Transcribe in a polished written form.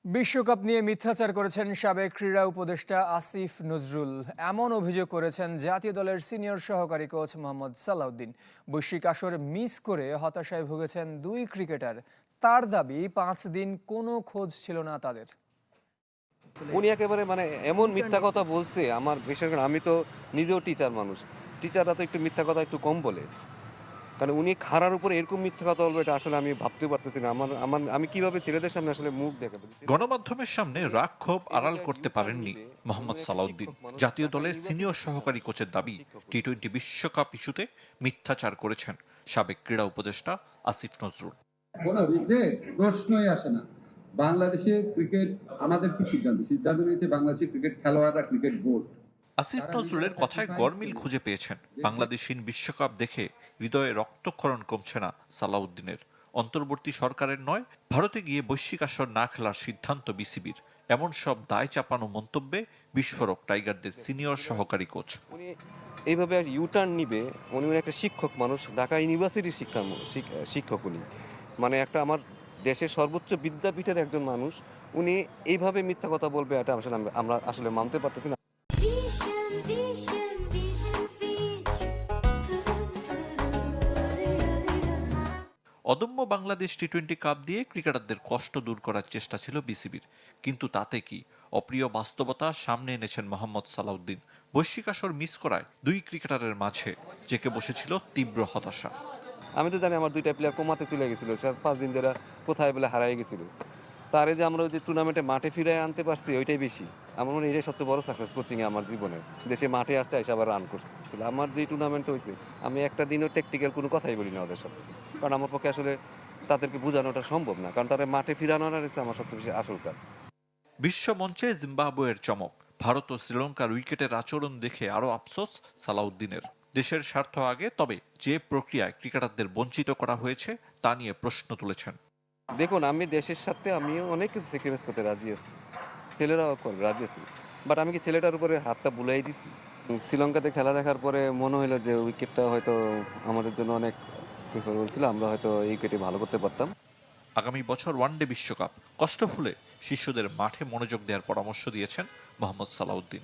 বিশ্বকাপ নিয়ে মিথ্যাচার করেছেন সাবেক ক্রীড়া উপদেষ্টা আসিফ নজরুল। এমন অভিযোগ করেছেন জাতীয় দলের সিনিয়র সহকারী কোচ মোহাম্মদ সালাউদ্দিন। বৈশ্বিক আসর মিস করে হতাশায় ভুগেছেন দুই ক্রিকেটার। তার দাবি 5 দিন কোনো খোঁজ ছিল না তাদের। উনি একেবারে এমন মিথ্যা কথা বলছে, আমার বিশেষ করে আমি তো নিজেও টিচার মানুষ। টিচাররা তো একটু মিথ্যা কথা একটু কম বলে। কারণ উনি খাড়ার উপরে এরকম মিথ্যা কথা বলবে, এটা আসলে আমি ভাবতেও পারতেছি না। আমার আমার আমি কিভাবে ছেলেদের সামনে আসলে মুখ দেখাবো? গণমাধ্যমের সামনে রাগ ক্ষোভ আড়াল এভাবে করতে ইউটার্ন পারেননি নিবে, মোহাম্মদ উনি একটা সালাউদ্দিন। শিক্ষক মানুষ, জাতীয় ঢাকা দলের সিনিয়র ইউনিভার্সিটির সহকারী কোচের দাবি, শিক্ষক। টি-20 বিশ্বকাপ ইস্যুতে মিথ্যাচার করেছেন সাবেক ক্রীড়া উপদেষ্টা আসিফ নজরুল। কোনো রিগ্রেট প্রশ্নই আসে না। বাংলাদেশের ক্রিকেট আমাদের কি সিদ্ধান্ত নিয়েছে বাংলাদেশের ক্রিকেট খেলোয়াড়রা, ক্রিকেট বোর্ড। আসিফ নজরুলের কথায় গরমিল খুঁজে পেয়েছেন। বাংলাদেশিন বিশ্বকাপ দেখে হৃদয়ে রক্তক্ষরণ কমছে না সালাউদ্দিনের। অন্তর্বর্তী সরকারের নয়, ভারতে গিয়ে বৈশ্বিক আসর না খেলার সিদ্ধান্ত বিসিবির, এমন সব দায় চাপানো মন্তব্যে বিস্ফোরক টাইগারদের সিনিয়র সহকারী কোচ। উনি এইভাবে আর ইউটার্ন নিবে। উনি একটা শিক্ষক মানুষ, ঢাকা ইউনিভার্সিটির শিক্ষক উনি। একটা আমার দেশের সর্বোচ্চ বিদ্যাপীঠের একজন মানুষ। উনি এইভাবে মিথ্যা কথা বলবে, এটা আসলে আমরা আসলে মানতে পারতেছি না। অদম্য বাংলাদেশ টি-20 কাপ দিয়ে ক্রিকেটারদের কষ্ট দূর করার চেষ্টা ছিল বিসিবির, কিন্তু তাতে কি? অপ্রিয় বাস্তবতা সামনে এনেছেন মোহাম্মদ সালাউদ্দিন। বৈশ্বিক আসর মিস করায় দুই ক্রিকেটারের মাঝে জেঁকে বসেছিল তীব্র হতাশা। আমি তো জানি আমার দুইটা প্লেয়ার কোমাতে চলে গেছিল, সে 5 দিন ধরে কোথায় বলে হারাই গেছিল। তারে যে আমরা ওই যে টুর্নামেন্টে মাঠে ফিরে আনতে পারছি, ওইটাই বেশি। আমার মনে হয় এটাই সবচেয়ে বড় সাকসেস কোচিংয়ে আমার জীবনে। দেশে মাঠে আসছে, এসে আবার রান করছে। আমার যে টুর্নামেন্ট হয়েছে, আমি একটা দিনও টেকটিক্যাল কোনো কথাই বলি না ওদের সাথে। কারণ আমার পক্ষে আসলে তাদেরকে বোঝানোটা সম্ভব না, কারণ তারা মাঠে ফিরানোটা হচ্ছে আমার সবচেয়ে বেশি আসল কাজ। বিশ্ব মঞ্চে জিম্বাবুয়ের চমক, ভারত ও শ্রীলঙ্কার উইকেটের আচরণ দেখে আরও আফসোস সালাউদ্দিনের। দেশের স্বার্থ আগে, তবে যে প্রক্রিয়ায় ক্রিকেটারদের বঞ্চিত করা হয়েছে তা নিয়ে প্রশ্ন তুলেছেন। দেখুন, আমি দেশের স্বার্থে আমিও অনেক কিছু স্যাক্রিফাইস করতে রাজি আছি, ছেলেরাও করবে, রাজি আছি। বাট আমি কি ছেলেটার উপরে হাতটা বুলাই দিছি? শ্রীলঙ্কাতে খেলা দেখার পরে মনে হলো যে উইকেটটা হয়তো আমাদের জন্য অনেক প্রিফারেবল ছিল, আমরা হয়তো এই উইকেটে ভালো করতে পারতাম। আগামী বছর ওয়ানডে বিশ্বকাপ, কষ্ট ভুলে শিশুদের মাঠে মনোযোগ দেওয়ার পরামর্শ দিয়েছেন মোহাম্মদ সালাউদ্দিন।